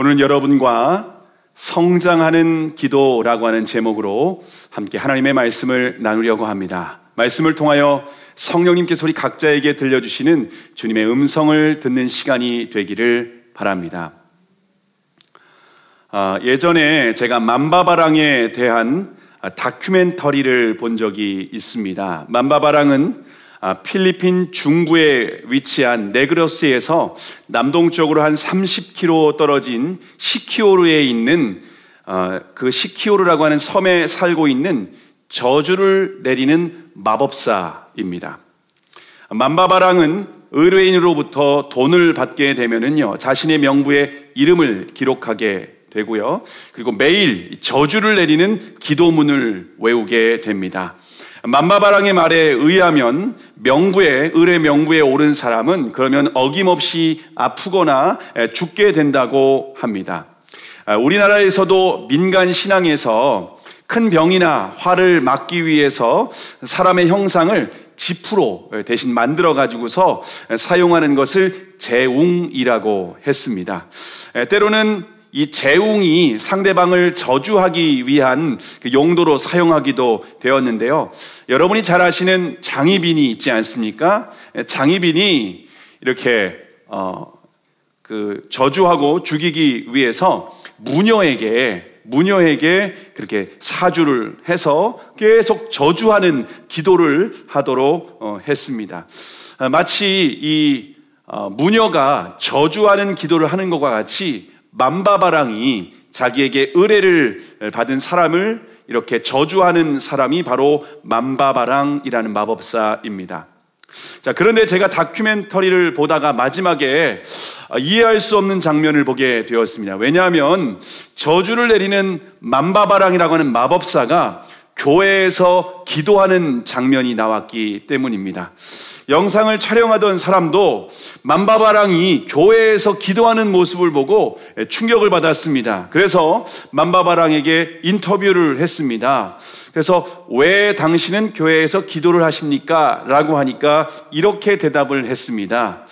오늘 여러분과 성장하는 기도라고 하는 제목으로 함께 하나님의 말씀을 나누려고 합니다. 말씀을 통하여 성령님께서 우리 각자에게 들려주시는 주님의 음성을 듣는 시간이 되기를 바랍니다. 예전에 제가 만바바랑에 대한 다큐멘터리를 본 적이 있습니다. 만바바랑은 필리핀 중부에 위치한 네그러스에서 남동쪽으로 한 30km 떨어진 시키오르에 있는 그 시키오르라고 하는 섬에 살고 있는 저주를 내리는 마법사입니다. 만바바랑은 의뢰인으로부터 돈을 받게 되면은요, 자신의 명부에 이름을 기록하게 되고요, 그리고 매일 저주를 내리는 기도문을 외우게 됩니다. 만바바랑의 말에 의하면 의뢰 명부에 오른 사람은 그러면 어김없이 아프거나 죽게 된다고 합니다. 우리나라에서도 민간 신앙에서 큰 병이나 화를 막기 위해서 사람의 형상을 지푸로 대신 만들어 가지고서 사용하는 것을 재웅이라고 했습니다. 때로는 이 재웅이 상대방을 저주하기 위한 그 용도로 사용하기도 되었는데요. 여러분이 잘 아시는 장희빈이 있지 않습니까? 장희빈이 이렇게 저주하고 죽이기 위해서 무녀에게 그렇게 사주를 해서 계속 저주하는 기도를 하도록 했습니다. 마치 이 무녀가 저주하는 기도를 하는 것과 같이 만바바랑이 자기에게 의뢰를 받은 사람을 이렇게 저주하는 사람이 바로 만바바랑이라는 마법사입니다. 자, 그런데 제가 다큐멘터리를 보다가 마지막에 이해할 수 없는 장면을 보게 되었습니다. 왜냐하면 저주를 내리는 만바바랑이라고 하는 마법사가 교회에서 기도하는 장면이 나왔기 때문입니다. 영상을 촬영하던 사람도 만바바랑이 교회에서 기도하는 모습을 보고 충격을 받았습니다. 그래서 만바바랑에게 인터뷰를 했습니다. 그래서 왜 당신은 교회에서 기도를 하십니까? 라고 하니까 이렇게 대답을 했습니다.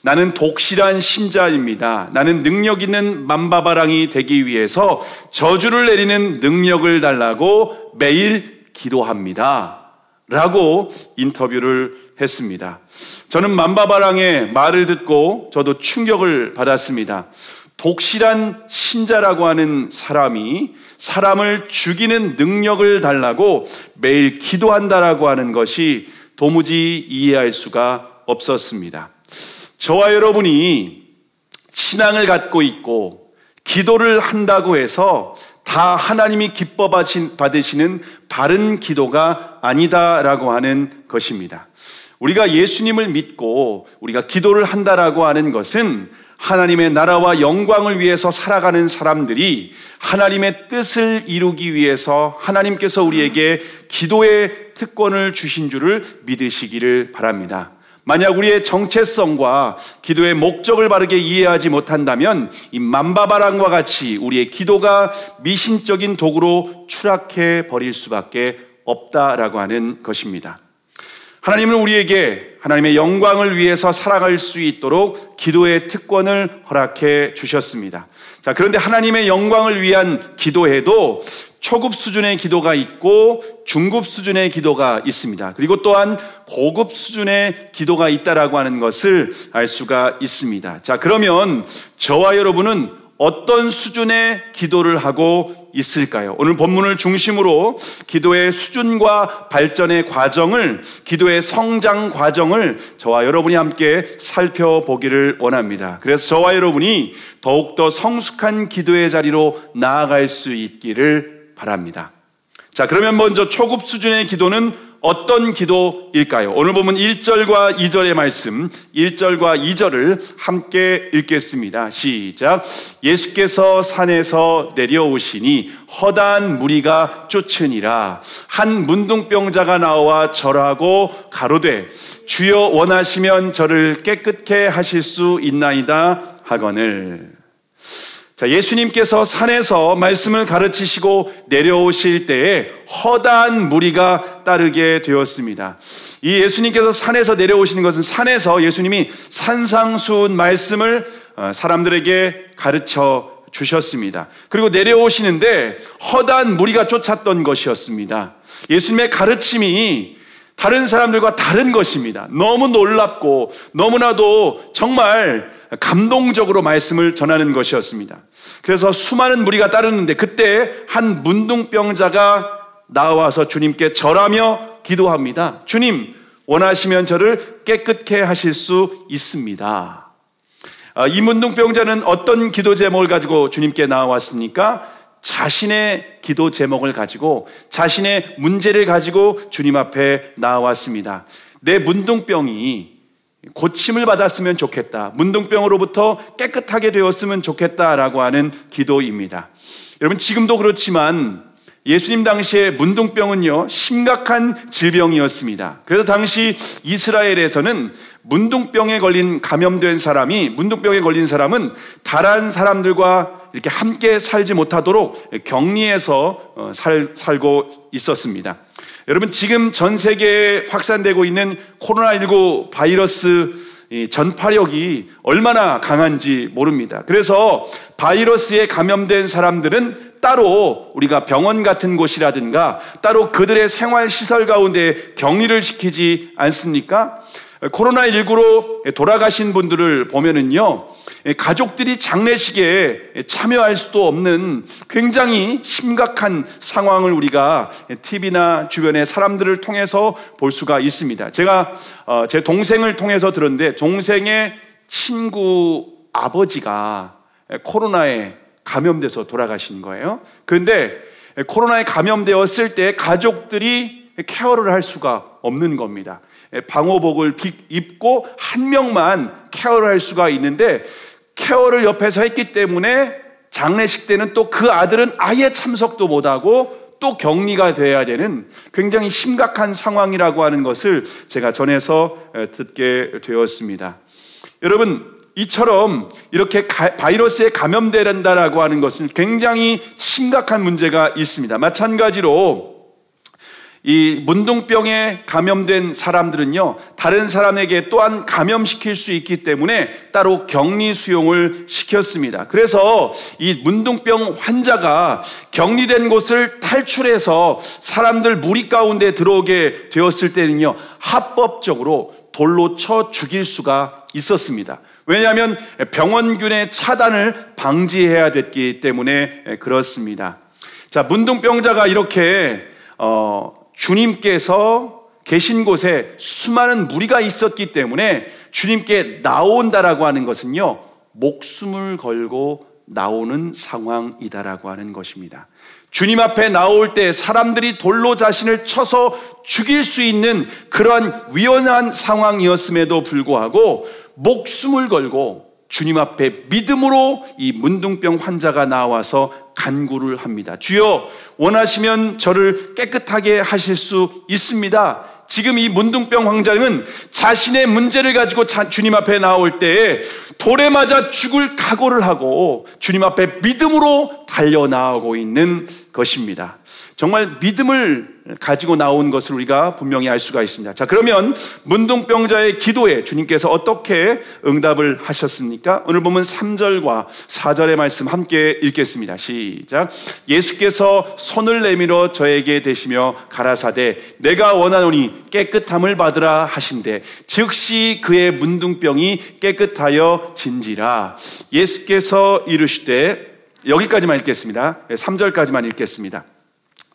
나는 독실한 신자입니다. 나는 능력 있는 만바바랑이 되기 위해서 저주를 내리는 능력을 달라고 매일 기도합니다. 라고 인터뷰를 했습니다. 저는 만바바랑의 말을 듣고 저도 충격을 받았습니다. 독실한 신자라고 하는 사람이 사람을 죽이는 능력을 달라고 매일 기도한다라고 하는 것이 도무지 이해할 수가 없었습니다. 저와 여러분이 신앙을 갖고 있고 기도를 한다고 해서 다 하나님이 기뻐 받으시는 바른 기도가 아니다라고 하는 것입니다. 우리가 예수님을 믿고 우리가 기도를 한다라고 하는 것은 하나님의 나라와 영광을 위해서 살아가는 사람들이 하나님의 뜻을 이루기 위해서 하나님께서 우리에게 기도의 특권을 주신 줄을 믿으시기를 바랍니다. 만약 우리의 정체성과 기도의 목적을 바르게 이해하지 못한다면 이 만바바랑과 같이 우리의 기도가 미신적인 도구로 추락해 버릴 수밖에 없다라고 하는 것입니다. 하나님은 우리에게 하나님의 영광을 위해서 살아갈 수 있도록 기도의 특권을 허락해 주셨습니다. 자, 그런데 하나님의 영광을 위한 기도에도 초급 수준의 기도가 있고 중급 수준의 기도가 있습니다. 그리고 또한 고급 수준의 기도가 있다라고 하는 것을 알 수가 있습니다. 자, 그러면 저와 여러분은 어떤 수준의 기도를 하고 있을까요? 오늘 본문을 중심으로 기도의 수준과 발전의 과정을, 기도의 성장 과정을 저와 여러분이 함께 살펴보기를 원합니다. 그래서 저와 여러분이 더욱더 성숙한 기도의 자리로 나아갈 수 있기를 바랍니다. 자, 그러면 먼저 초급 수준의 기도는 어떤 기도일까요? 오늘 보면 1절과 2절의 말씀, 1절과 2절을 함께 읽겠습니다. 시작. 예수께서 산에서 내려오시니 허다한 무리가 쫓으니라. 한 문둥병자가 나와 절하고 가로되 주여 원하시면 저를 깨끗게 하실 수 있나이다 하거늘. 자, 예수님께서 산에서 말씀을 가르치시고 내려오실 때에 허다한 무리가 따르게 되었습니다. 이 예수님께서 산에서 내려오시는 것은 산에서 예수님이 산상수훈 말씀을 사람들에게 가르쳐 주셨습니다. 그리고 내려오시는데 허다한 무리가 쫓았던 것이었습니다. 예수님의 가르침이 다른 사람들과 다른 것입니다. 너무 놀랍고 너무나도 정말 감동적으로 말씀을 전하는 것이었습니다. 그래서 수많은 무리가 따르는데 그때 한 문둥병자가 나와서 주님께 절하며 기도합니다. 주님, 원하시면 저를 깨끗게 하실 수 있습니다. 이 문둥병자는 어떤 기도 제목을 가지고 주님께 나왔습니까? 자신의 기도 제목을 가지고 자신의 문제를 가지고 주님 앞에 나왔습니다. 내 문둥병이 고침을 받았으면 좋겠다. 문둥병으로부터 깨끗하게 되었으면 좋겠다라고 하는 기도입니다. 여러분, 지금도 그렇지만 예수님 당시에 문둥병은요, 심각한 질병이었습니다. 그래서 당시 이스라엘에서는 문둥병에 걸린 문둥병에 걸린 사람은 다른 사람들과 이렇게 함께 살지 못하도록 격리해서 살고 있었습니다. 여러분, 지금 전 세계에 확산되고 있는 코로나19 바이러스 전파력이 얼마나 강한지 모릅니다. 그래서 바이러스에 감염된 사람들은 따로 우리가 병원 같은 곳이라든가 따로 그들의 생활시설 가운데 격리를 시키지 않습니까? 코로나19로 돌아가신 분들을 보면은요, 가족들이 장례식에 참여할 수도 없는 굉장히 심각한 상황을 우리가 TV나 주변의 사람들을 통해서 볼 수가 있습니다. 제가 제 동생을 통해서 들었는데, 동생의 친구 아버지가 코로나에 감염돼서 돌아가신 거예요. 그런데 코로나에 감염되었을 때 가족들이 케어를 할 수가 없는 겁니다. 방호복을 입고 한 명만 케어를 할 수가 있는데, 케어를 옆에서 했기 때문에 장례식 때는 또 그 아들은 아예 참석도 못하고 또 격리가 돼야 되는 굉장히 심각한 상황이라고 하는 것을 제가 전해서 듣게 되었습니다. 여러분, 이처럼 이렇게 바이러스에 감염된다라고 하는 것은 굉장히 심각한 문제가 있습니다. 마찬가지로 이 문둥병에 감염된 사람들은요, 다른 사람에게 또한 감염시킬 수 있기 때문에 따로 격리 수용을 시켰습니다. 그래서 이 문둥병 환자가 격리된 곳을 탈출해서 사람들 무리 가운데 들어오게 되었을 때는요, 합법적으로 돌로 쳐 죽일 수가 있었습니다. 왜냐하면 병원균의 차단을 방지해야 됐기 때문에 그렇습니다. 자, 문둥병자가 이렇게 주님께서 계신 곳에 수많은 무리가 있었기 때문에 주님께 나온다라고 하는 것은요, 목숨을 걸고 나오는 상황이다라고 하는 것입니다. 주님 앞에 나올 때 사람들이 돌로 자신을 쳐서 죽일 수 있는 그러한 위험한 상황이었음에도 불구하고 목숨을 걸고 주님 앞에 믿음으로 이 문둥병 환자가 나와서 간구를 합니다. 주여, 원하시면 저를 깨끗하게 하실 수 있습니다. 지금 이 문둥병 환자는 자신의 문제를 가지고 주님 앞에 나올 때에 돌에 맞아 죽을 각오를 하고 주님 앞에 믿음으로 달려나오고 있는 것입니다. 정말 믿음을 가지고 나온 것을 우리가 분명히 알 수가 있습니다. 자, 그러면 문둥병자의 기도에 주님께서 어떻게 응답을 하셨습니까? 오늘 보면 3절과 4절의 말씀 함께 읽겠습니다. 시작. 예수께서 손을 내밀어 저에게 대시며 가라사대 내가 원하노니 깨끗함을 받으라 하신대 즉시 그의 문둥병이 깨끗하여 진지라. 예수께서 이르시되, 여기까지만 읽겠습니다. 3절까지만 읽겠습니다.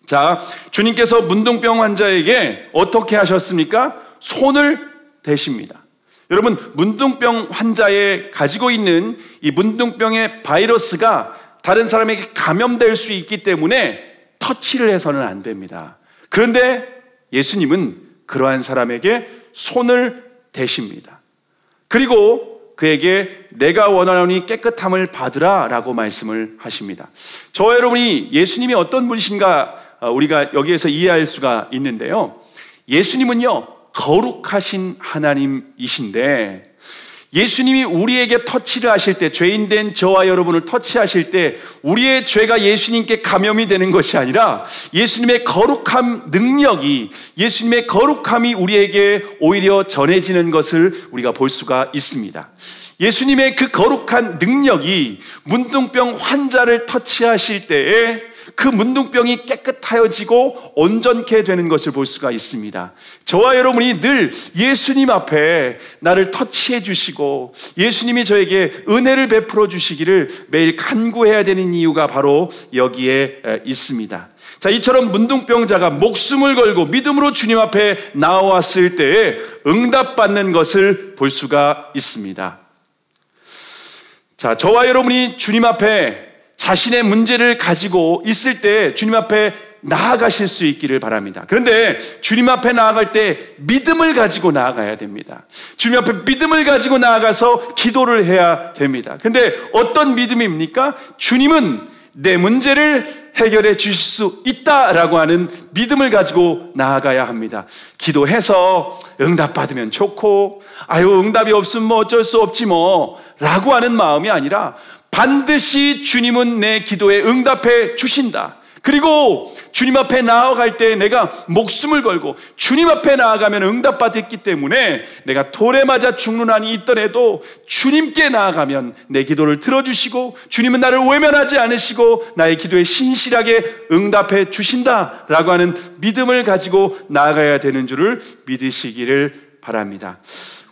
자, 주님께서 문둥병 환자에게 어떻게 하셨습니까? 손을 대십니다. 여러분, 문둥병 환자에 가지고 있는 이 문둥병의 바이러스가 다른 사람에게 감염될 수 있기 때문에 터치를 해서는 안 됩니다. 그런데 예수님은 그러한 사람에게 손을 대십니다. 그리고 그에게 내가 원하노니 깨끗함을 받으라 라고 말씀을 하십니다. 저와 여러분이 예수님이 어떤 분이신가 우리가 여기에서 이해할 수가 있는데요, 예수님은요 거룩하신 하나님이신데 예수님이 우리에게 터치를 하실 때, 죄인된 저와 여러분을 터치하실 때 우리의 죄가 예수님께 감염이 되는 것이 아니라 예수님의 거룩함 능력이, 예수님의 거룩함이 우리에게 오히려 전해지는 것을 우리가 볼 수가 있습니다. 예수님의 그 거룩한 능력이 문둥병 환자를 터치하실 때에 그 문둥병이 깨끗하여지고 온전케 되는 것을 볼 수가 있습니다. 저와 여러분이 늘 예수님 앞에 나를 터치해 주시고 예수님이 저에게 은혜를 베풀어 주시기를 매일 간구해야 되는 이유가 바로 여기에 있습니다. 자, 이처럼 문둥병자가 목숨을 걸고 믿음으로 주님 앞에 나왔을 때에 응답받는 것을 볼 수가 있습니다. 자, 저와 여러분이 주님 앞에 자신의 문제를 가지고 있을 때 주님 앞에 나아가실 수 있기를 바랍니다. 그런데 주님 앞에 나아갈 때 믿음을 가지고 나아가야 됩니다. 주님 앞에 믿음을 가지고 나아가서 기도를 해야 됩니다. 근데 어떤 믿음입니까? 주님은 내 문제를 해결해 주실 수 있다라고 하는 믿음을 가지고 나아가야 합니다. 기도해서 응답받으면 좋고, 아유 응답이 없으면 뭐 어쩔 수 없지 뭐 라고 하는 마음이 아니라 반드시 주님은 내 기도에 응답해 주신다. 그리고 주님 앞에 나아갈 때 내가 목숨을 걸고 주님 앞에 나아가면 응답받았기 때문에 내가 돌에 맞아 죽는 한이 있더라도 주님께 나아가면 내 기도를 들어주시고 주님은 나를 외면하지 않으시고 나의 기도에 신실하게 응답해 주신다라고 하는 믿음을 가지고 나아가야 되는 줄을 믿으시기를 바랍니다.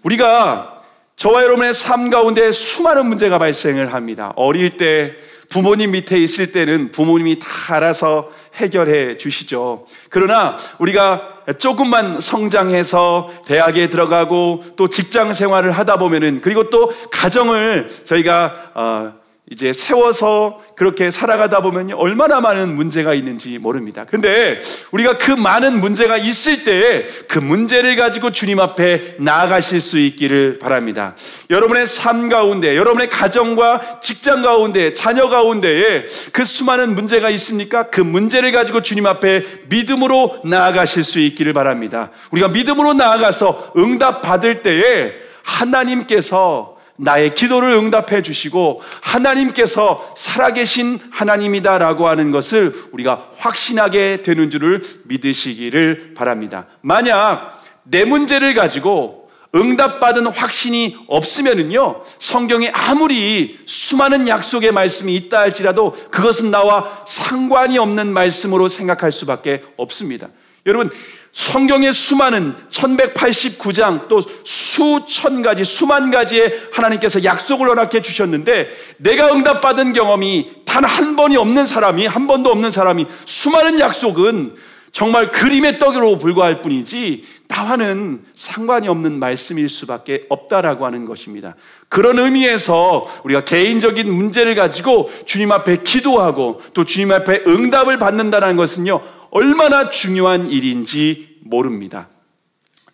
우리가 저와 여러분의 삶 가운데 수많은 문제가 발생을 합니다. 어릴 때 부모님 밑에 있을 때는 부모님이 다 알아서 해결해 주시죠. 그러나 우리가 조금만 성장해서 대학에 들어가고 또 직장 생활을 하다 보면은, 그리고 또 가정을 저희가 이제 세워서 그렇게 살아가다 보면 얼마나 많은 문제가 있는지 모릅니다. 근데 우리가 그 많은 문제가 있을 때 그 문제를 가지고 주님 앞에 나아가실 수 있기를 바랍니다. 여러분의 삶 가운데, 여러분의 가정과 직장 가운데, 자녀 가운데에 그 수많은 문제가 있습니까? 그 문제를 가지고 주님 앞에 믿음으로 나아가실 수 있기를 바랍니다. 우리가 믿음으로 나아가서 응답 받을 때에 하나님께서 나의 기도를 응답해 주시고 하나님께서 살아계신 하나님이다라고 하는 것을 우리가 확신하게 되는 줄을 믿으시기를 바랍니다. 만약 내 문제를 가지고 응답받은 확신이 없으면은요, 성경에 아무리 수많은 약속의 말씀이 있다 할지라도 그것은 나와 상관이 없는 말씀으로 생각할 수밖에 없습니다. 여러분, 성경의 수많은 1189장 또 수천 가지, 수만 가지의 하나님께서 약속을 허락해 주셨는데 내가 응답받은 경험이 단 한 번이 없는 사람이, 한 번도 없는 사람이 수많은 약속은 정말 그림의 떡으로 불과할 뿐이지 나와는 상관이 없는 말씀일 수밖에 없다라고 하는 것입니다. 그런 의미에서 우리가 개인적인 문제를 가지고 주님 앞에 기도하고 또 주님 앞에 응답을 받는다는 것은요, 얼마나 중요한 일인지 모릅니다.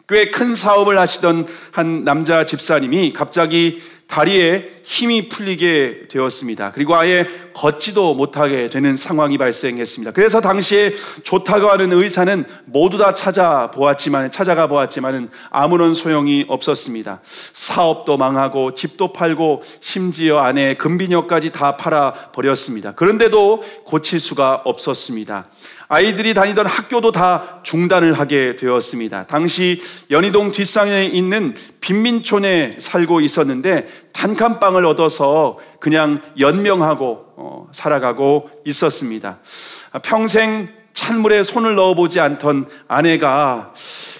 꽤 큰 사업을 하시던 한 남자 집사님이 갑자기 다리에 힘이 풀리게 되었습니다. 그리고 아예 걷지도 못하게 되는 상황이 발생했습니다. 그래서 당시에 좋다고 하는 의사는 모두 다 찾아가 보았지만 아무런 소용이 없었습니다. 사업도 망하고 집도 팔고 심지어 아내의 금비녀까지 다 팔아버렸습니다. 그런데도 고칠 수가 없었습니다. 아이들이 다니던 학교도 다 중단을 하게 되었습니다. 당시 연희동 뒷산에 있는 빈민촌에 살고 있었는데 단칸방을 얻어서 그냥 연명하고 살아가고 있었습니다. 평생 찬물에 손을 넣어보지 않던 아내가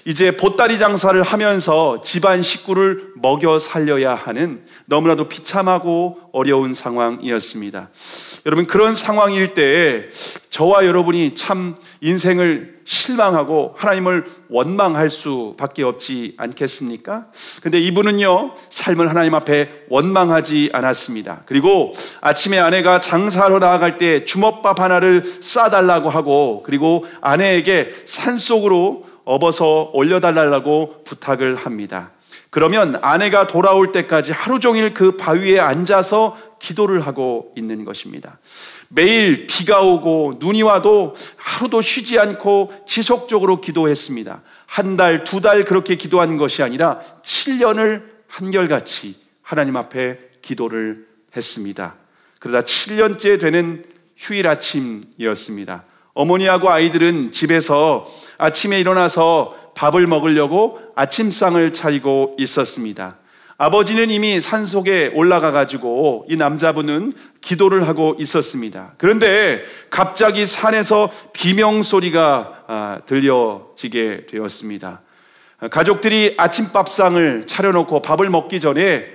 이제 보따리 장사를 하면서 집안 식구를 먹여 살려야 하는 너무나도 비참하고 어려운 상황이었습니다. 여러분, 그런 상황일 때 저와 여러분이 참 인생을 실망하고 하나님을 원망할 수밖에 없지 않겠습니까? 근데 이분은요, 삶을 하나님 앞에 원망하지 않았습니다. 그리고 아침에 아내가 장사하러 나아갈 때 주먹밥 하나를 싸달라고 하고, 그리고 아내에게 산속으로 업어서 올려달라고 부탁을 합니다. 그러면 아내가 돌아올 때까지 하루 종일 그 바위에 앉아서 기도를 하고 있는 것입니다. 매일 비가 오고 눈이 와도 하루도 쉬지 않고 지속적으로 기도했습니다. 한 달, 두 달 그렇게 기도한 것이 아니라 7년을 한결같이 하나님 앞에 기도를 했습니다. 그러다 7년째 되는 휴일 아침이었습니다. 어머니하고 아이들은 집에서 아침에 일어나서 밥을 먹으려고 아침상을 차리고 있었습니다. 아버지는 이미 산속에 올라가 가지고 이 남자분은 기도를 하고 있었습니다. 그런데 갑자기 산에서 비명소리가 들려지게 되었습니다. 가족들이 아침밥상을 차려놓고 밥을 먹기 전에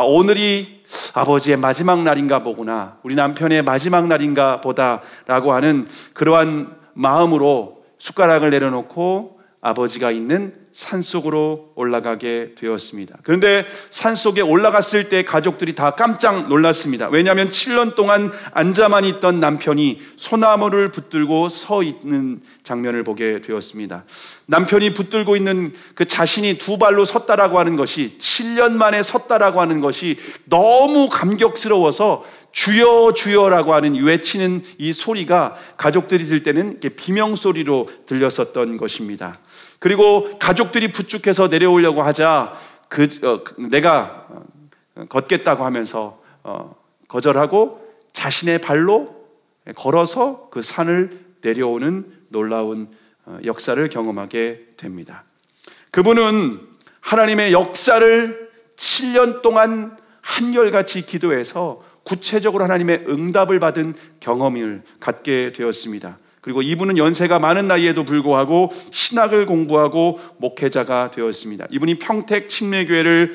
오늘이 아버지의 마지막 날인가 보구나, 우리 남편의 마지막 날인가 보다라고 하는 그러한 마음으로 숟가락을 내려놓고 아버지가 있는 산속으로 올라가게 되었습니다. 그런데 산속에 올라갔을 때 가족들이 다 깜짝 놀랐습니다. 왜냐하면 7년 동안 앉아만 있던 남편이 소나무를 붙들고 서 있는 장면을 보게 되었습니다. 남편이 붙들고 있는 그 자신이 두 발로 섰다라고 하는 것이, 7년 만에 섰다라고 하는 것이 너무 감격스러워서 주여 주여라고 하는 외치는 이 소리가 가족들이 들을 때는 비명소리로 들렸었던 것입니다. 그리고 가족들이 부축해서 내려오려고 하자 내가 걷겠다고 하면서 거절하고 자신의 발로 걸어서 그 산을 내려오는 놀라운 역사를 경험하게 됩니다. 그분은 하나님의 역사를 7년 동안 한결같이 기도해서 구체적으로 하나님의 응답을 받은 경험을 갖게 되었습니다. 그리고 이분은 연세가 많은 나이에도 불구하고 신학을 공부하고 목회자가 되었습니다. 이분이 평택 침례교회를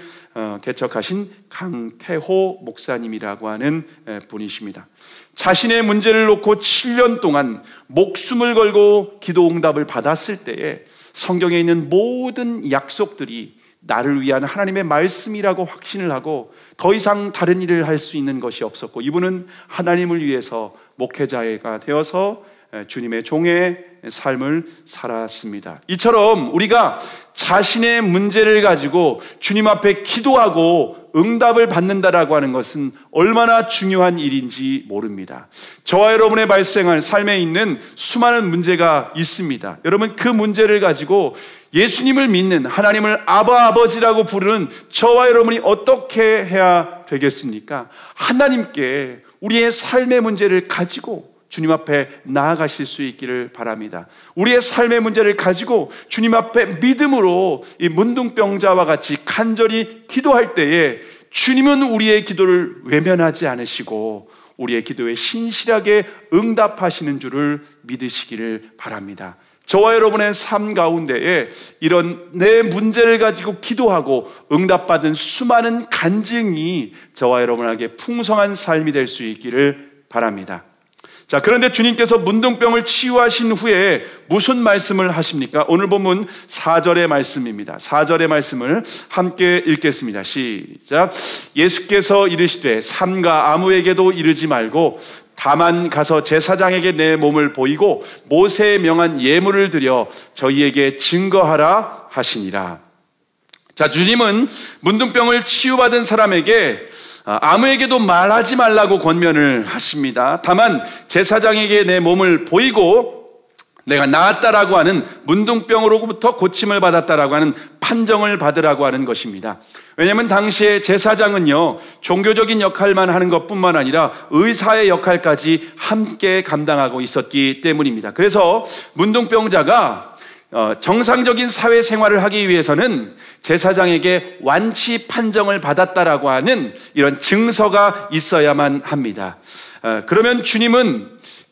개척하신 강태호 목사님이라고 하는 분이십니다. 자신의 문제를 놓고 7년 동안 목숨을 걸고 기도 응답을 받았을 때에 성경에 있는 모든 약속들이 나를 위한 하나님의 말씀이라고 확신을 하고 더 이상 다른 일을 할 수 있는 것이 없었고, 이분은 하나님을 위해서 목회자가 되어서 주님의 종의 삶을 살았습니다. 이처럼 우리가 자신의 문제를 가지고 주님 앞에 기도하고 응답을 받는다라고 하는 것은 얼마나 중요한 일인지 모릅니다. 저와 여러분의 발생할 삶에 있는 수많은 문제가 있습니다. 여러분, 그 문제를 가지고 예수님을 믿는, 하나님을 아버지라고 부르는 저와 여러분이 어떻게 해야 되겠습니까? 하나님께 우리의 삶의 문제를 가지고 주님 앞에 나아가실 수 있기를 바랍니다. 우리의 삶의 문제를 가지고 주님 앞에 믿음으로 이 문둥병자와 같이 간절히 기도할 때에 주님은 우리의 기도를 외면하지 않으시고 우리의 기도에 신실하게 응답하시는 줄을 믿으시기를 바랍니다. 저와 여러분의 삶 가운데에 이런 내 문제를 가지고 기도하고 응답받은 수많은 간증이 저와 여러분에게 풍성한 삶이 될 수 있기를 바랍니다. 자, 그런데 주님께서 문둥병을 치유하신 후에 무슨 말씀을 하십니까? 오늘 본문 4절의 말씀입니다. 4절의 말씀을 함께 읽겠습니다. 시작. 예수께서 이르시되 삼가 아무에게도 이르지 말고 다만 가서 제사장에게 내 몸을 보이고 모세에 명한 예물을 드려 저희에게 증거하라 하시니라. 자, 주님은 문둥병을 치유받은 사람에게 아무에게도 말하지 말라고 권면을 하십니다. 다만 제사장에게 내 몸을 보이고 내가 나았다라고 하는, 문둥병으로부터 고침을 받았다라고 하는 판정을 받으라고 하는 것입니다. 왜냐하면 당시에 제사장은요, 종교적인 역할만 하는 것뿐만 아니라 의사의 역할까지 함께 감당하고 있었기 때문입니다. 그래서 문둥병자가 정상적인 사회생활을 하기 위해서는 제사장에게 완치 판정을 받았다라고 하는 이런 증서가 있어야만 합니다. 그러면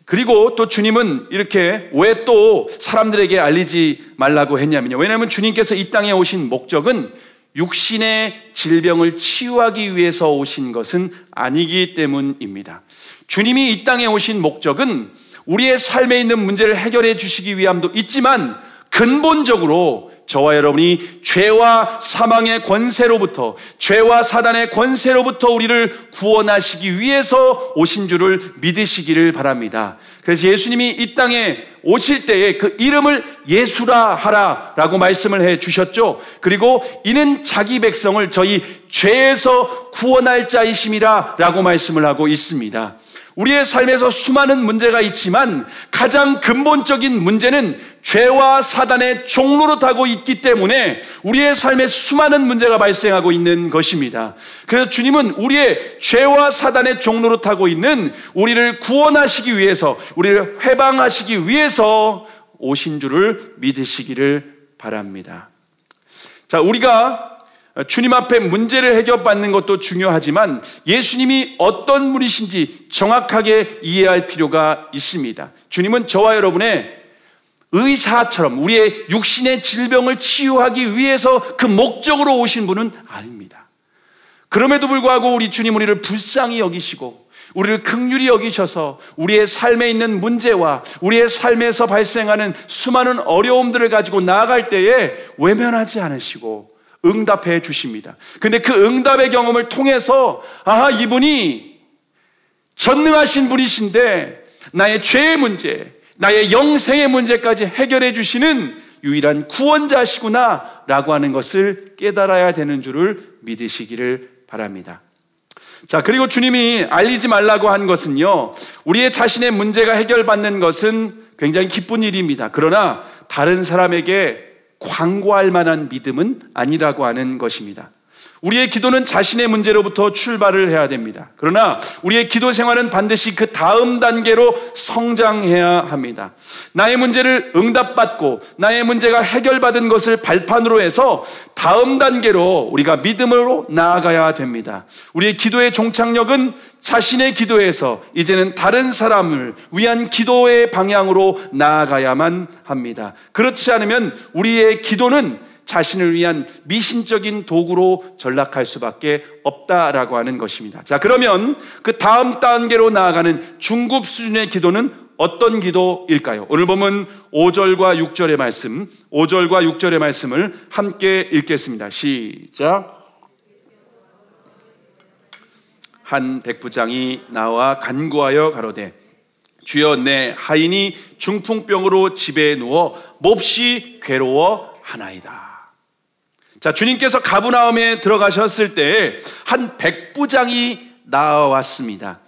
그리고 또 주님은 이렇게 왜 또 사람들에게 알리지 말라고 했냐면요, 왜냐하면 주님께서 이 땅에 오신 목적은 육신의 질병을 치유하기 위해서 오신 것은 아니기 때문입니다. 주님이 이 땅에 오신 목적은 우리의 삶에 있는 문제를 해결해 주시기 위함도 있지만 근본적으로 저와 여러분이 죄와 사망의 권세로부터, 죄와 사단의 권세로부터 우리를 구원하시기 위해서 오신 줄을 믿으시기를 바랍니다. 그래서 예수님이 이 땅에 오실 때에 그 이름을 예수라 하라라고 말씀을 해 주셨죠. 그리고 이는 자기 백성을 저희 죄에서 구원할 자이심이라 라고 말씀을 하고 있습니다. 우리의 삶에서 수많은 문제가 있지만 가장 근본적인 문제는 죄와 사단의 종로로 타고 있기 때문에 우리의 삶에 수많은 문제가 발생하고 있는 것입니다. 그래서 주님은 우리의 죄와 사단의 종로로 타고 있는 우리를 구원하시기 위해서, 우리를 해방하시기 위해서 오신 줄을 믿으시기를 바랍니다. 자, 우리가 주님 앞에 문제를 해결받는 것도 중요하지만 예수님이 어떤 분이신지 정확하게 이해할 필요가 있습니다. 주님은 저와 여러분의 의사처럼 우리의 육신의 질병을 치유하기 위해서 그 목적으로 오신 분은 아닙니다. 그럼에도 불구하고 우리 주님 우리를 불쌍히 여기시고 우리를 긍휼히 여기셔서 우리의 삶에 있는 문제와 우리의 삶에서 발생하는 수많은 어려움들을 가지고 나아갈 때에 외면하지 않으시고 응답해 주십니다. 근데 그 응답의 경험을 통해서 이분이 전능하신 분이신데 나의 죄의 문제, 나의 영생의 문제까지 해결해 주시는 유일한 구원자시구나 라고 하는 것을 깨달아야 되는 줄을 믿으시기를 바랍니다. 자, 그리고 주님이 알리지 말라고 한 것은요, 우리의 자신의 문제가 해결받는 것은 굉장히 기쁜 일입니다. 그러나 다른 사람에게 광고할 만한 믿음은 아니라고 하는 것입니다. 우리의 기도는 자신의 문제로부터 출발을 해야 됩니다. 그러나 우리의 기도 생활은 반드시 그 다음 단계로 성장해야 합니다. 나의 문제를 응답받고 나의 문제가 해결받은 것을 발판으로 해서 다음 단계로 우리가 믿음으로 나아가야 됩니다. 우리의 기도의 종착역은 자신의 기도에서 이제는 다른 사람을 위한 기도의 방향으로 나아가야만 합니다. 그렇지 않으면 우리의 기도는 자신을 위한 미신적인 도구로 전락할 수밖에 없다라고 하는 것입니다. 자, 그러면 그 다음 단계로 나아가는 중급 수준의 기도는 어떤 기도일까요? 오늘 보면 5절과 6절의 말씀, 5절과 6절의 말씀을 함께 읽겠습니다. 시작. 한 백부장이 나와 간구하여 가로되 주여, 내 하인이 중풍병으로 집에 누워 몹시 괴로워하나이다. 자, 주님께서 가브나움에 들어가셨을 때 한 백부장이 나왔습니다.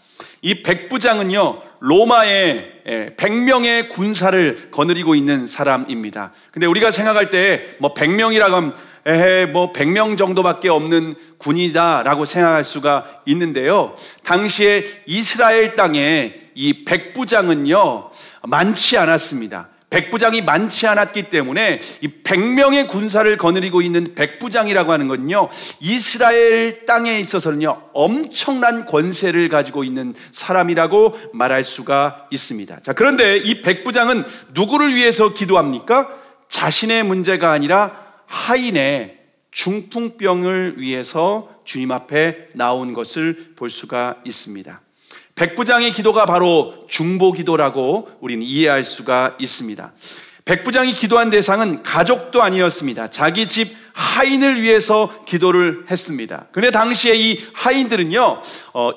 이 백부장은요, 로마의 100명의 군사를 거느리고 있는 사람입니다. 근데 우리가 생각할 때 100명이라고 하면 100명 정도밖에 없는 군이다라고 생각할 수가 있는데요, 당시에 이스라엘 땅에 이 백부장은요 많지 않았습니다. 백부장이 많지 않았기 때문에 이 100명의 군사를 거느리고 있는 백부장이라고 하는 건요, 이스라엘 땅에 있어서는요 엄청난 권세를 가지고 있는 사람이라고 말할 수가 있습니다. 자, 그런데 이 백부장은 누구를 위해서 기도합니까? 자신의 문제가 아니라 하인의 중풍병을 위해서 주님 앞에 나온 것을 볼 수가 있습니다. 백부장의 기도가 바로 중보기도라고 우리는 이해할 수가 있습니다. 백부장이 기도한 대상은 가족도 아니었습니다. 자기 집 하인을 위해서 기도를 했습니다. 그런데 당시에 이 하인들은요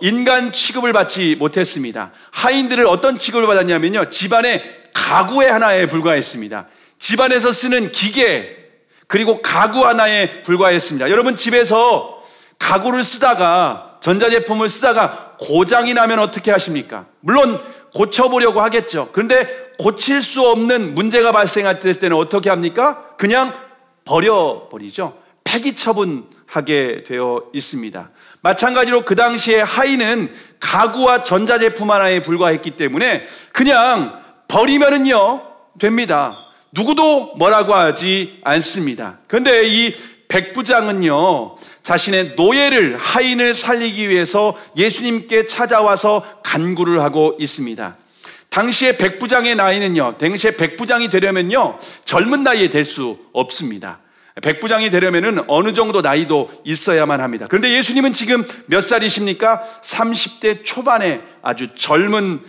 인간 취급을 받지 못했습니다. 하인들을 어떤 취급을 받았냐면요, 집안의 가구의 하나에 불과했습니다. 집안에서 쓰는 기계, 그리고 가구 하나에 불과했습니다. 여러분, 집에서 가구를 쓰다가, 전자제품을 쓰다가 고장이 나면 어떻게 하십니까? 물론 고쳐보려고 하겠죠. 그런데 고칠 수 없는 문제가 발생할 때는 어떻게 합니까? 그냥 버려버리죠. 폐기 처분하게 되어 있습니다. 마찬가지로 그 당시에 하인은 가구와 전자제품 하나에 불과했기 때문에 그냥 버리면은요 됩니다. 누구도 뭐라고 하지 않습니다. 그런데 이 백부장은요 자신의 노예를, 하인을 살리기 위해서 예수님께 찾아와서 간구를 하고 있습니다. 당시에 백부장의 나이는요, 당시에 백부장이 되려면요 젊은 나이에 될 수 없습니다. 백부장이 되려면은 어느 정도 나이도 있어야만 합니다. 그런데 예수님은 지금 몇 살이십니까? 30대 초반의 아주 젊은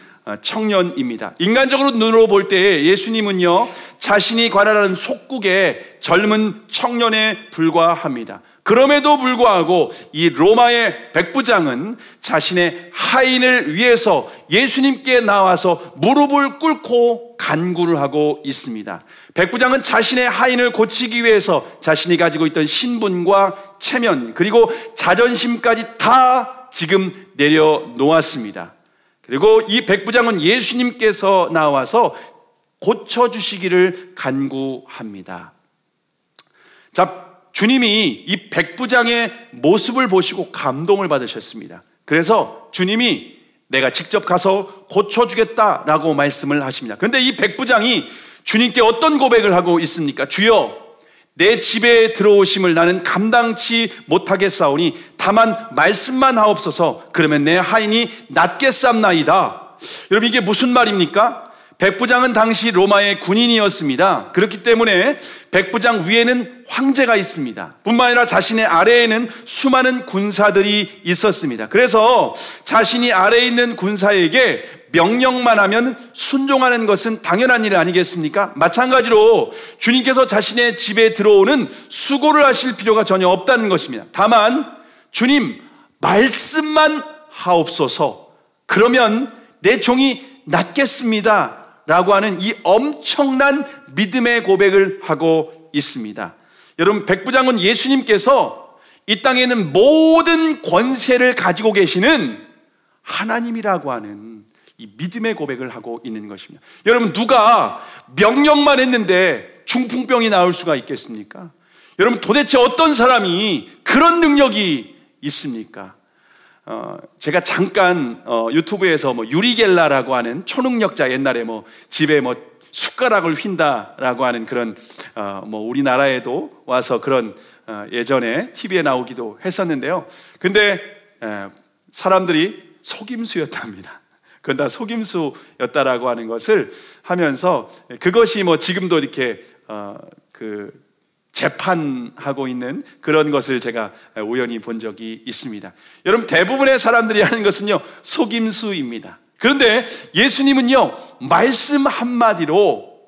청년입니다. 인간적으로 눈으로 볼 때 예수님은요 자신이 관할하는 속국의 젊은 청년에 불과합니다. 그럼에도 불구하고 이 로마의 백부장은 자신의 하인을 위해서 예수님께 나와서 무릎을 꿇고 간구를 하고 있습니다. 백부장은 자신의 하인을 고치기 위해서 자신이 가지고 있던 신분과 체면, 그리고 자존심까지 다 지금 내려놓았습니다. 그리고 이 백부장은 예수님께서 나와서 고쳐주시기를 간구합니다. 자, 주님이 이 백부장의 모습을 보시고 감동을 받으셨습니다. 그래서 주님이 내가 직접 가서 고쳐주겠다라고 말씀을 하십니다. 그런데 이 백부장이 주님께 어떤 고백을 하고 있습니까? 주여, 내 집에 들어오심을 나는 감당치 못하겠사오니 다만 말씀만 하옵소서. 그러면 내 하인이 낫겠삼나이다. 여러분, 이게 무슨 말입니까? 백부장은 당시 로마의 군인이었습니다. 그렇기 때문에 백부장 위에는 황제가 있습니다. 뿐만 아니라 자신의 아래에는 수많은 군사들이 있었습니다. 그래서 자신이 아래에 있는 군사에게 명령만 하면 순종하는 것은 당연한 일 아니겠습니까? 마찬가지로 주님께서 자신의 집에 들어오는 수고를 하실 필요가 전혀 없다는 것입니다. 다만 주님, 말씀만 하옵소서. 그러면 내 종이 낫겠습니다 라고 하는 이 엄청난 믿음의 고백을 하고 있습니다. 여러분, 백부장은 예수님께서 이 땅에 있는 모든 권세를 가지고 계시는 하나님이라고 하는 이 믿음의 고백을 하고 있는 것입니다. 여러분, 누가 명령만 했는데 중풍병이 나올 수가 있겠습니까? 여러분, 도대체 어떤 사람이 그런 능력이 있습니까? 제가 잠깐 유튜브에서 유리겔라라고 하는 초능력자, 옛날에 집에 숟가락을 휜다라고 하는 그런 우리나라에도 와서 그런 예전에 TV에 나오기도 했었는데요. 근데 사람들이 속임수였답니다. 그건 다 속임수였다라고 하는 것을 하면서 그것이 지금도 이렇게 재판하고 있는 그런 것을 제가 우연히 본 적이 있습니다. 여러분, 대부분의 사람들이 하는 것은요, 속임수입니다. 그런데 예수님은요, 말씀 한마디로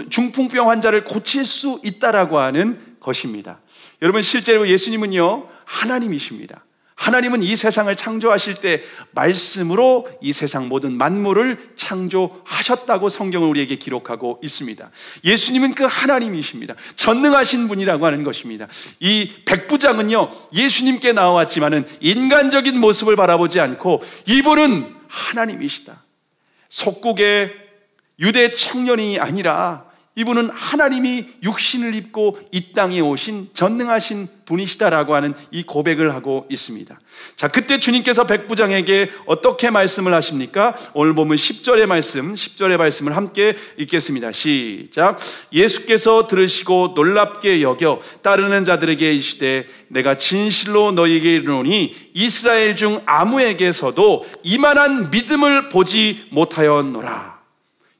중풍병 환자를 고칠 수 있다라고 하는 것입니다. 여러분, 실제로 예수님은요, 하나님이십니다. 하나님은 이 세상을 창조하실 때 말씀으로 이 세상 모든 만물을 창조하셨다고 성경은 우리에게 기록하고 있습니다. 예수님은 그 하나님이십니다. 전능하신 분이라고 하는 것입니다. 이 백부장은요, 예수님께 나왔지만은 인간적인 모습을 바라보지 않고 이분은 하나님이시다. 속국의 유대 청년이 아니라 이분은 하나님이 육신을 입고 이 땅에 오신 전능하신 분이시다라고 하는 이 고백을 하고 있습니다. 자, 그때 주님께서 백부장에게 어떻게 말씀을 하십니까? 오늘 보면 10절의 말씀을 함께 읽겠습니다. 시작. 예수께서 들으시고 놀랍게 여겨 따르는 자들에게 이르시되 내가 진실로 너희에게 이르노니 이스라엘 중 아무에게서도 이만한 믿음을 보지 못하였노라.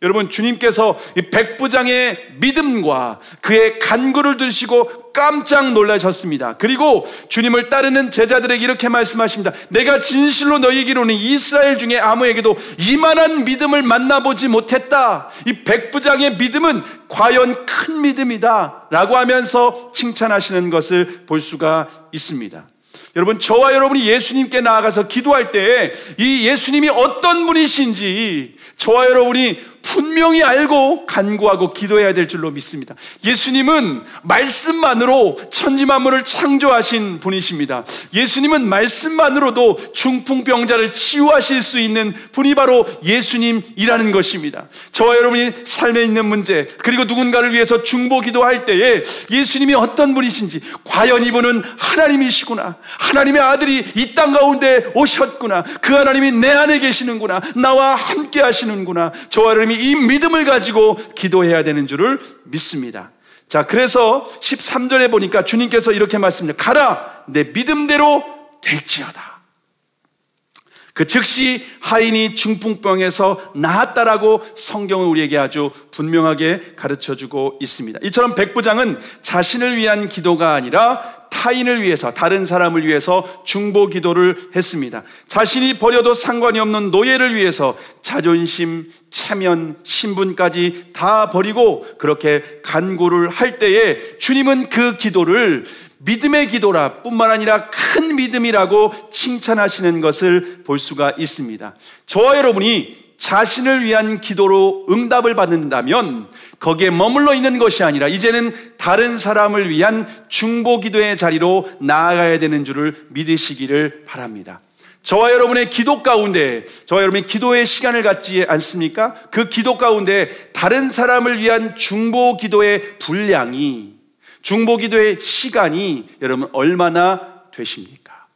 여러분, 주님께서 이 백부장의 믿음과 그의 간구를 들으시고 깜짝 놀라셨습니다. 그리고 주님을 따르는 제자들에게 이렇게 말씀하십니다. 내가 진실로 너희에게 이르노니 이스라엘 중에 아무에게도 이만한 믿음을 만나보지 못했다. 이 백부장의 믿음은 과연 큰 믿음이다 라고 하면서 칭찬하시는 것을 볼 수가 있습니다. 여러분, 저와 여러분이 예수님께 나아가서 기도할 때 이 예수님이 어떤 분이신지 저와 여러분이 분명히 알고 간구하고 기도해야 될 줄로 믿습니다. 예수님은 말씀만으로 천지만물을 창조하신 분이십니다. 예수님은 말씀만으로도 중풍병자를 치유하실 수 있는 분이 바로 예수님이라는 것입니다. 저와 여러분이 삶에 있는 문제, 그리고 누군가를 위해서 중보 기도할 때에 예수님이 어떤 분이신지, 과연 이분은 하나님이시구나, 하나님의 아들이 이 땅 가운데 오셨구나, 그 하나님이 내 안에 계시는구나, 나와 함께 하시는구나, 저와 여러분이 이 믿음을 가지고 기도해야 되는 줄을 믿습니다. 자, 그래서 13절에 보니까 주님께서 이렇게 말씀합니다. 가라, 내 믿음대로 될지어다. 그 즉시 하인이 중풍병에서 나았다라고 성경은 우리에게 아주 분명하게 가르쳐주고 있습니다. 이처럼 백부장은 자신을 위한 기도가 아니라 타인을 위해서, 다른 사람을 위해서 중보 기도를 했습니다. 자신이 버려도 상관이 없는 노예를 위해서 자존심, 체면, 신분까지 다 버리고 그렇게 간구를 할 때에 주님은 그 기도를 믿음의 기도라 뿐만 아니라 큰 믿음이라고 칭찬하시는 것을 볼 수가 있습니다. 저와 여러분이 자신을 위한 기도로 응답을 받는다면 거기에 머물러 있는 것이 아니라 이제는 다른 사람을 위한 중보 기도의 자리로 나아가야 되는 줄을 믿으시기를 바랍니다. 저와 여러분의 기도 가운데, 저와 여러분이 기도의 시간을 갖지 않습니까? 그 기도 가운데 다른 사람을 위한 중보 기도의 분량이, 중보 기도의 시간이 여러분 얼마나 되십니까?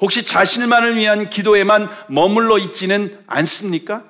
혹시 자신만을 위한 기도에만 머물러 있지는 않습니까?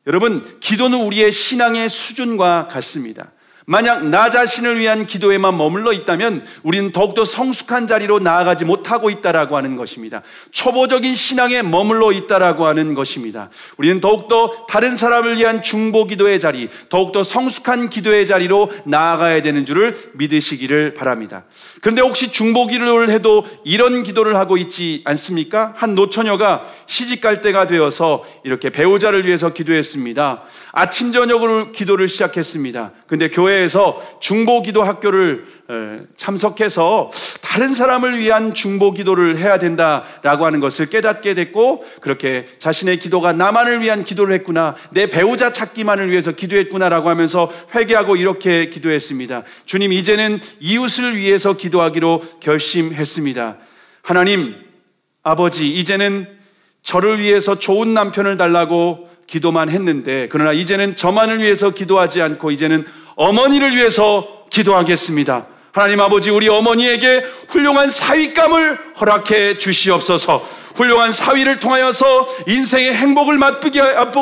여러분, 기도는 우리의 신앙의 수준과 같습니다. 만약 나 자신을 위한 기도에만 머물러 있다면 우리는 더욱더 성숙한 자리로 나아가지 못하고 있다라고 하는 것입니다. 초보적인 신앙에 머물러 있다라고 하는 것입니다. 우리는 더욱더 다른 사람을 위한 중보 기도의 자리, 더욱더 성숙한 기도의 자리로 나아가야 되는 줄을 믿으시기를 바랍니다. 그런데 혹시 중보 기도를 해도 이런 기도를 하고 있지 않습니까? 한 노처녀가 시집갈 때가 되어서 이렇게 배우자를 위해서 기도했습니다. 아침 저녁으로 기도를 시작했습니다. 근데 교회에서 중보기도 학교를 참석해서 다른 사람을 위한 중보기도를 해야 된다라고 하는 것을 깨닫게 됐고, 그렇게 자신의 기도가 나만을 위한 기도를 했구나, 내 배우자 찾기만을 위해서 기도했구나라고 하면서 회개하고 이렇게 기도했습니다. 주님, 이제는 이웃을 위해서 기도하기로 결심했습니다. 하나님 아버지, 이제는 저를 위해서 좋은 남편을 달라고 기도만 했는데, 그러나 이제는 저만을 위해서 기도하지 않고 이제는 어머니를 위해서 기도하겠습니다. 하나님 아버지, 우리 어머니에게 훌륭한 사위감을 허락해 주시옵소서. 훌륭한 사위를 통하여서 인생의 행복을 맛보게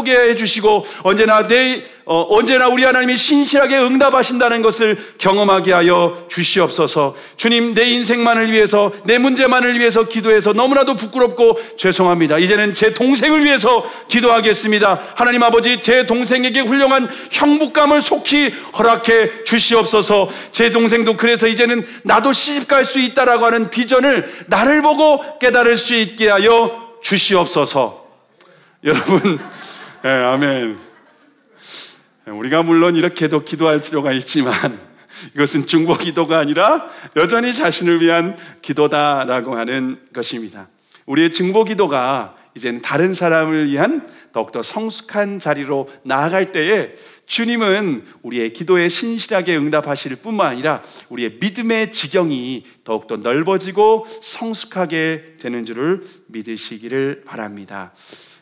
해주시고 언제나 우리 하나님이 신실하게 응답하신다는 것을 경험하게 하여 주시옵소서. 주님, 내 인생만을 위해서, 내 문제만을 위해서 기도해서 너무나도 부끄럽고 죄송합니다. 이제는 제 동생을 위해서 기도하겠습니다. 하나님 아버지, 제 동생에게 훌륭한 형부감을 속히 허락해 주시옵소서. 제 동생도 그래서 이제는 나도 시집갈 수 있다라고 하는 비전을 나를 보고 깨달을 수 있게 하여 주시옵소서. 여러분, 아멘. 우리가 물론 이렇게도 기도할 필요가 있지만 이것은 중보 기도가 아니라 여전히 자신을 위한 기도다라고 하는 것입니다. 우리의 중보 기도가 이제는 다른 사람을 위한 더욱더 성숙한 자리로 나아갈 때에 주님은 우리의 기도에 신실하게 응답하실 뿐만 아니라 우리의 믿음의 지경이 더욱더 넓어지고 성숙하게 되는 줄을 믿으시기를 바랍니다.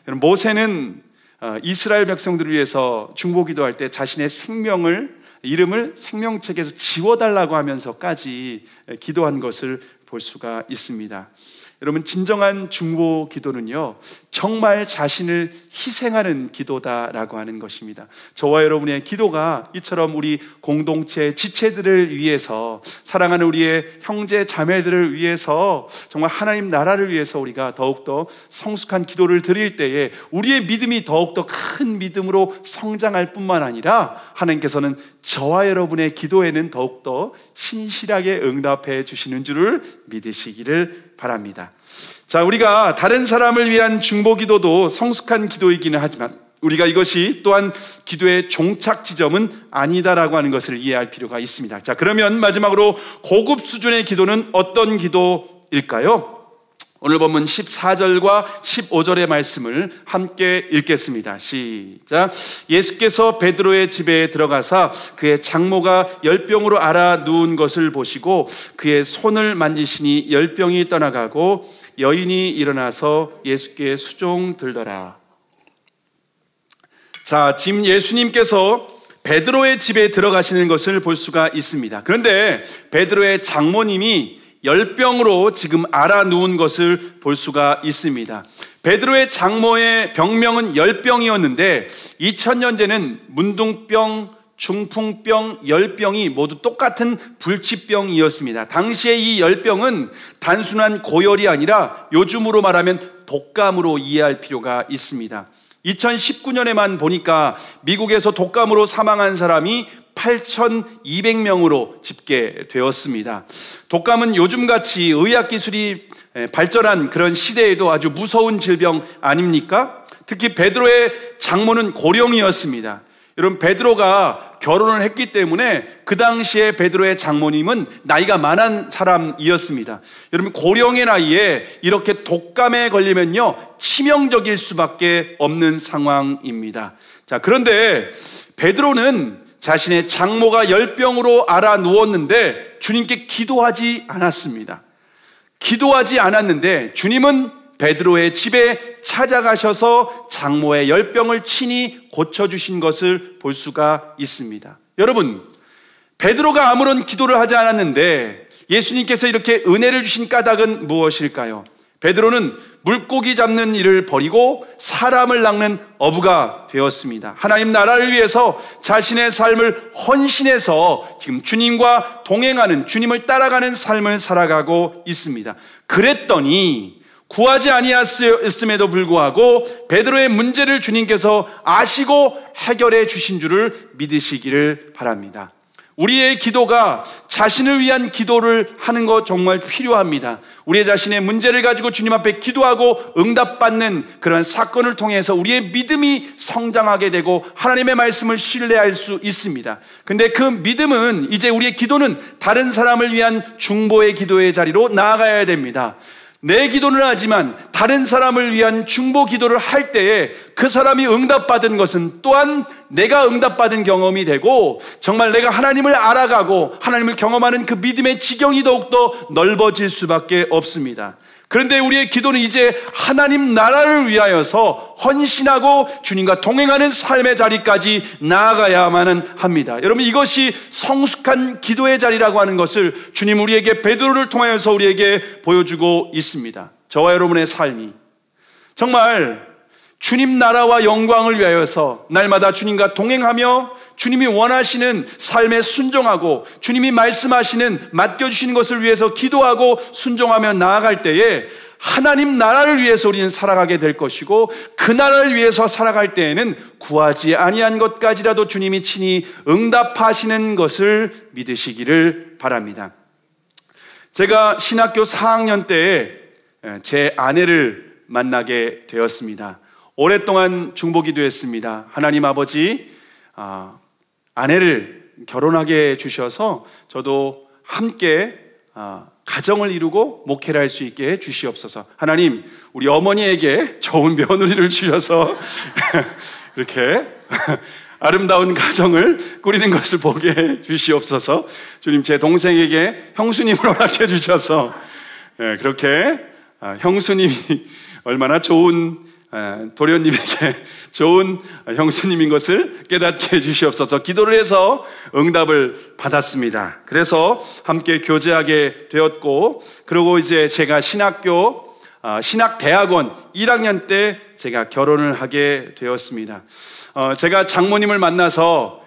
모세는 이스라엘 백성들을 위해서 중보기도할 때 자신의 이름을 생명책에서 지워달라고 하면서까지 기도한 것을 볼 수가 있습니다. 여러분, 진정한 중보 기도는요, 정말 자신을 희생하는 기도다라고 하는 것입니다. 저와 여러분의 기도가 이처럼 우리 공동체 지체들을 위해서, 사랑하는 우리의 형제 자매들을 위해서, 정말 하나님 나라를 위해서 우리가 더욱더 성숙한 기도를 드릴 때에 우리의 믿음이 더욱더 큰 믿음으로 성장할 뿐만 아니라 하나님께서는 저와 여러분의 기도에는 더욱더 신실하게 응답해 주시는 줄을 믿으시기를 바랍니다. 자, 우리가 다른 사람을 위한 중보기도도 성숙한 기도이기는 하지만 우리가 이것이 또한 기도의 종착 지점은 아니다라고 하는 것을 이해할 필요가 있습니다. 자, 그러면 마지막으로 고급 수준의 기도는 어떤 기도일까요? 오늘 본문 14절과 15절의 말씀을 함께 읽겠습니다. 시작. 예수께서 베드로의 집에 들어가사 그의 장모가 열병으로 앓아 누운 것을 보시고 그의 손을 만지시니 열병이 떠나가고 여인이 일어나서 예수께 수종들더라. 자, 지금 예수님께서 베드로의 집에 들어가시는 것을 볼 수가 있습니다. 그런데 베드로의 장모님이 열병으로 지금 앓아 누운 것을 볼 수가 있습니다. 베드로의 장모의 병명은 열병이었는데 2000년 전에는 문둥병, 중풍병, 열병이 모두 똑같은 불치병이었습니다. 당시에 이 열병은 단순한 고열이 아니라 요즘으로 말하면 독감으로 이해할 필요가 있습니다. 2019년에만 보니까 미국에서 독감으로 사망한 사람이 8,200명으로 집계되었습니다. 독감은 요즘같이 의학기술이 발전한 그런 시대에도 아주 무서운 질병 아닙니까? 특히 베드로의 장모는 고령이었습니다. 여러분, 베드로가 결혼을 했기 때문에 그 당시에 베드로의 장모님은 나이가 많은 사람이었습니다. 여러분, 고령의 나이에 이렇게 독감에 걸리면요 치명적일 수밖에 없는 상황입니다. 자, 그런데 베드로는 자신의 장모가 열병으로 앓아 누웠는데 주님께 기도하지 않았습니다. 기도하지 않았는데 주님은 베드로의 집에 찾아가셔서 장모의 열병을 친히 고쳐주신 것을 볼 수가 있습니다. 여러분, 베드로가 아무런 기도를 하지 않았는데 예수님께서 이렇게 은혜를 주신 까닭은 무엇일까요? 베드로는 물고기 잡는 일을 버리고 사람을 낚는 어부가 되었습니다. 하나님 나라를 위해서 자신의 삶을 헌신해서 지금 주님과 동행하는, 주님을 따라가는 삶을 살아가고 있습니다. 그랬더니 구하지 아니하였음에도 불구하고 베드로의 문제를 주님께서 아시고 해결해 주신 줄을 믿으시기를 바랍니다. 우리의 기도가 자신을 위한 기도를 하는 것 정말 필요합니다. 우리의 자신의 문제를 가지고 주님 앞에 기도하고 응답받는 그런 사건을 통해서 우리의 믿음이 성장하게 되고 하나님의 말씀을 신뢰할 수 있습니다. 근데 그 믿음은, 이제 우리의 기도는 다른 사람을 위한 중보의 기도의 자리로 나아가야 됩니다. 내 기도는 하지만 다른 사람을 위한 중보 기도를 할 때에 그 사람이 응답받은 것은 또한 내가 응답받은 경험이 되고 정말 내가 하나님을 알아가고 하나님을 경험하는 그 믿음의 지경이 더욱더 넓어질 수밖에 없습니다. 그런데 우리의 기도는 이제 하나님 나라를 위하여서 헌신하고 주님과 동행하는 삶의 자리까지 나아가야만 합니다. 여러분, 이것이 성숙한 기도의 자리라고 하는 것을 주님 우리에게 베드로를 통하여서 우리에게 보여주고 있습니다. 저와 여러분의 삶이 정말 주님 나라와 영광을 위하여서 날마다 주님과 동행하며 주님이 원하시는 삶에 순종하고 주님이 말씀하시는, 맡겨주시는 것을 위해서 기도하고 순종하며 나아갈 때에 하나님 나라를 위해서 우리는 살아가게 될 것이고, 그 나라를 위해서 살아갈 때에는 구하지 아니한 것까지라도 주님이 친히 응답하시는 것을 믿으시기를 바랍니다. 제가 신학교 4학년 때에 제 아내를 만나게 되었습니다. 오랫동안 중보기도 했습니다. 하나님 아버지, 아내를 결혼하게 해주셔서 저도 함께 가정을 이루고 목회를 할 수 있게 해주시옵소서. 하나님, 우리 어머니에게 좋은 며느리를 주셔서 이렇게 아름다운 가정을 꾸리는 것을 보게 해주시옵소서. 주님, 제 동생에게 형수님을 허락해 주셔서 그렇게 형수님이 얼마나 좋은 도련님에게 좋은 형수님인 것을 깨닫게 해주시옵소서. 기도를 해서 응답을 받았습니다. 그래서 함께 교제하게 되었고, 그리고 이제 제가 신학대학원 1학년 때 제가 결혼을 하게 되었습니다. 제가 장모님을 만나서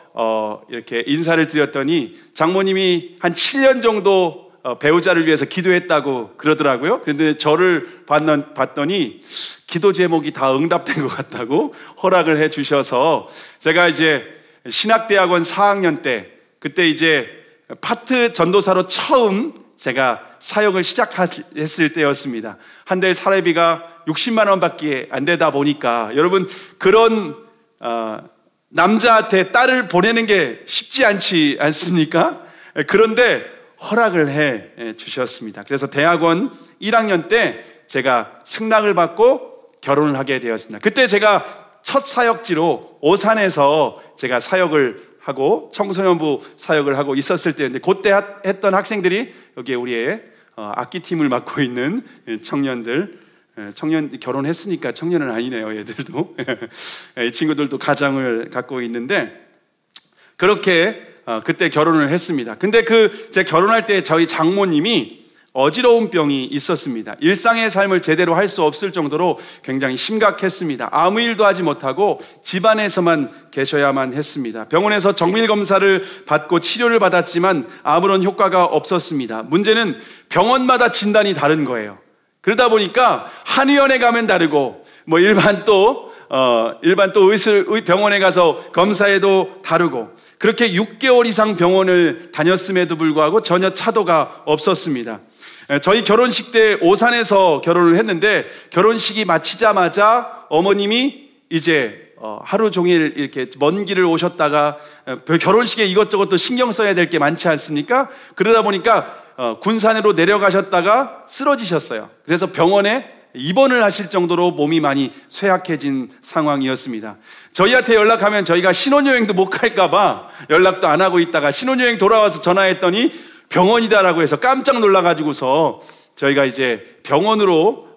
이렇게 인사를 드렸더니 장모님이 한 7년 정도 배우자를 위해서 기도했다고 그러더라고요. 그런데 저를 봤더니 기도 제목이 다 응답된 것 같다고 허락을 해 주셔서 제가 이제 신학대학원 4학년 때, 그때 이제 파트 전도사로 처음 제가 사역을 시작했을 때였습니다. 한 달 사례비가 60만 원밖에 안 되다 보니까, 여러분, 그런 남자한테 딸을 보내는 게 쉽지 않지 않습니까? 그런데 허락을 해 주셨습니다. 그래서 대학원 1학년 때 제가 승낙을 받고 결혼을 하게 되었습니다. 그때 제가 첫 사역지로 오산에서 제가 사역을 하고 청소년부 사역을 하고 있었을 때인데, 그때 했던 학생들이 여기에 우리의 악기팀을 맡고 있는 청년 결혼했으니까 청년은 아니네요, 얘들도. 이 친구들도 가정을 갖고 있는데, 그렇게 그때 결혼을 했습니다. 근데 제 결혼할 때 저희 장모님이 어지러운 병이 있었습니다. 일상의 삶을 제대로 할 수 없을 정도로 굉장히 심각했습니다. 아무 일도 하지 못하고 집안에서만 계셔야만 했습니다. 병원에서 정밀 검사를 받고 치료를 받았지만 아무런 효과가 없었습니다. 문제는 병원마다 진단이 다른 거예요. 그러다 보니까 한의원에 가면 다르고, 일반 또 병원에 가서 검사해도 다르고, 그렇게 6개월 이상 병원을 다녔음에도 불구하고 전혀 차도가 없었습니다. 저희 결혼식 때 오산에서 결혼을 했는데, 결혼식이 마치자마자 어머님이 이제 하루 종일 이렇게 먼 길을 오셨다가 결혼식에 이것저것 또 신경 써야 될 게 많지 않습니까? 그러다 보니까 군산으로 내려가셨다가 쓰러지셨어요. 그래서 병원에 입원을 하실 정도로 몸이 많이 쇠약해진 상황이었습니다. 저희한테 연락하면 저희가 신혼여행도 못 갈까봐 연락도 안 하고 있다가 신혼여행 돌아와서 전화했더니 병원이다라고 해서 깜짝 놀라가지고서 저희가 이제 병원으로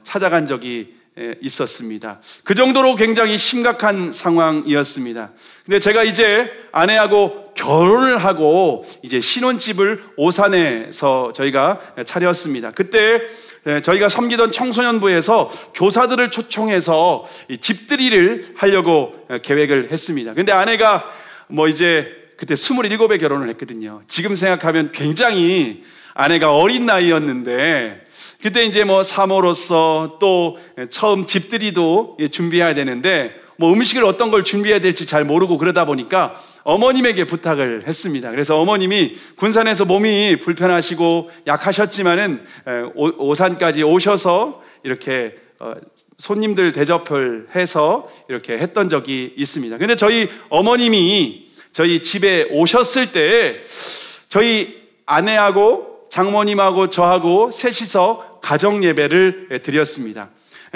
찾아간 적이 있었습니다. 그 정도로 굉장히 심각한 상황이었습니다. 근데 제가 이제 아내하고 결혼을 하고 이제 신혼집을 오산에서 저희가 차렸습니다. 그때 저희가 섬기던 청소년부에서 교사들을 초청해서 집들이를 하려고 계획을 했습니다. 근데 아내가 이제 그때 27에 결혼을 했거든요. 지금 생각하면 굉장히 아내가 어린 나이였는데, 그때 이제 사모로서 또 처음 집들이도 준비해야 되는데 음식을 어떤 걸 준비해야 될지 잘 모르고 그러다 보니까 어머님에게 부탁을 했습니다. 그래서 어머님이 군산에서 몸이 불편하시고 약하셨지만은 오산까지 오셔서 이렇게 손님들 대접을 해서 이렇게 했던 적이 있습니다. 근데 저희 어머님이 저희 집에 오셨을 때 저희 아내하고 장모님하고 저하고 셋이서 가정 예배를 드렸습니다.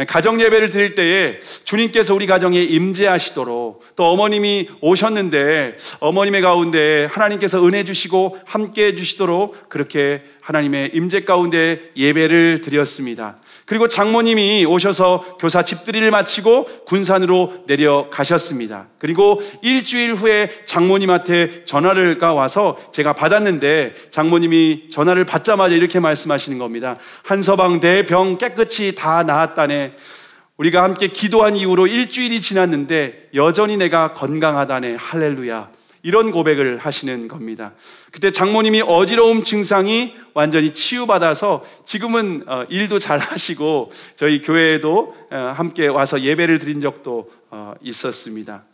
가정 예배를 드릴 때에 주님께서 우리 가정에 임재하시도록, 또 어머님이 오셨는데 어머님의 가운데 하나님께서 은혜 주시고 함께 해주시도록 그렇게 하나님의 임재 가운데 예배를 드렸습니다. 그리고 장모님이 오셔서 교사 집들이를 마치고 군산으로 내려가셨습니다. 그리고 일주일 후에 장모님한테 전화가 와서 제가 받았는데 장모님이 전화를 받자마자 이렇게 말씀하시는 겁니다. 한서방 내 병 깨끗이 다 나았다네. 우리가 함께 기도한 이후로 일주일이 지났는데 여전히 내가 건강하다네. 할렐루야. 이런 고백을 하시는 겁니다. 그때 장모님이 어지러움 증상이 완전히 치유받아서 지금은 일도 잘 하시고 저희 교회에도 함께 와서 예배를 드린 적도 있었습니다.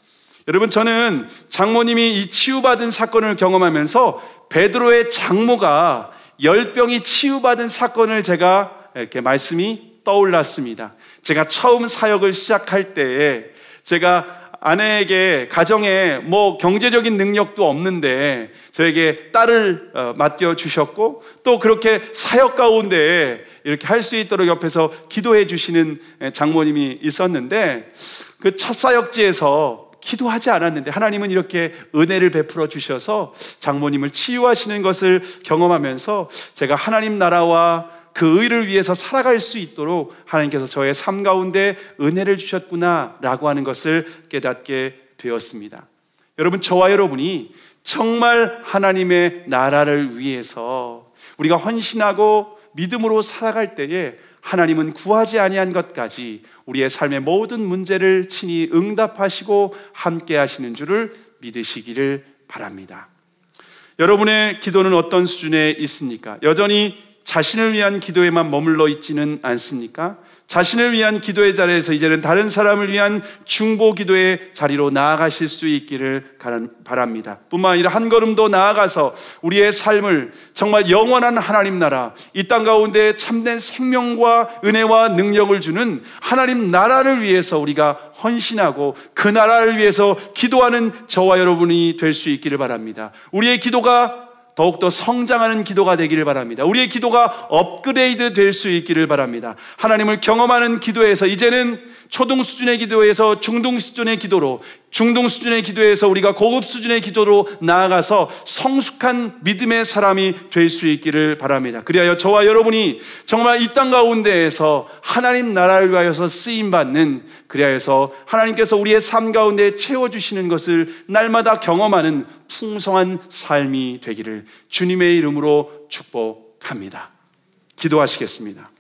여러분, 저는 장모님이 이 치유받은 사건을 경험하면서 베드로의 장모가 열병이 치유받은 사건을 제가 이렇게 말씀이 떠올랐습니다. 제가 처음 사역을 시작할 때에 제가 아내에게 가정에 경제적인 능력도 없는데 저에게 딸을 맡겨주셨고, 또 그렇게 사역 가운데 이렇게 할 수 있도록 옆에서 기도해 주시는 장모님이 있었는데, 그 첫 사역지에서 기도하지 않았는데 하나님은 이렇게 은혜를 베풀어 주셔서 장모님을 치유하시는 것을 경험하면서 제가 하나님 나라와 그 의를 위해서 살아갈 수 있도록 하나님께서 저의 삶 가운데 은혜를 주셨구나라고 하는 것을 깨닫게 되었습니다. 여러분, 저와 여러분이 정말 하나님의 나라를 위해서 우리가 헌신하고 믿음으로 살아갈 때에 하나님은 구하지 아니한 것까지 우리의 삶의 모든 문제를 친히 응답하시고 함께 하시는 줄을 믿으시기를 바랍니다. 여러분의 기도는 어떤 수준에 있습니까? 여전히 자신을 위한 기도에만 머물러 있지는 않습니까? 자신을 위한 기도의 자리에서 이제는 다른 사람을 위한 중보 기도의 자리로 나아가실 수 있기를 바랍니다. 뿐만 아니라 한 걸음 더 나아가서 우리의 삶을 정말 영원한 하나님 나라, 이 땅 가운데 참된 생명과 은혜와 능력을 주는 하나님 나라를 위해서 우리가 헌신하고 그 나라를 위해서 기도하는 저와 여러분이 될 수 있기를 바랍니다. 우리의 기도가 더욱더 성장하는 기도가 되기를 바랍니다. 우리의 기도가 업그레이드 될 수 있기를 바랍니다. 하나님을 경험하는 기도에서 이제는 초등 수준의 기도에서 중등 수준의 기도로, 중등 수준의 기도에서 우리가 고급 수준의 기도로 나아가서 성숙한 믿음의 사람이 될 수 있기를 바랍니다. 그리하여 저와 여러분이 정말 이 땅 가운데에서 하나님 나라를 위하여서 쓰임받는, 그리하여서 하나님께서 우리의 삶 가운데 채워주시는 것을 날마다 경험하는 풍성한 삶이 되기를 주님의 이름으로 축복합니다. 기도하시겠습니다.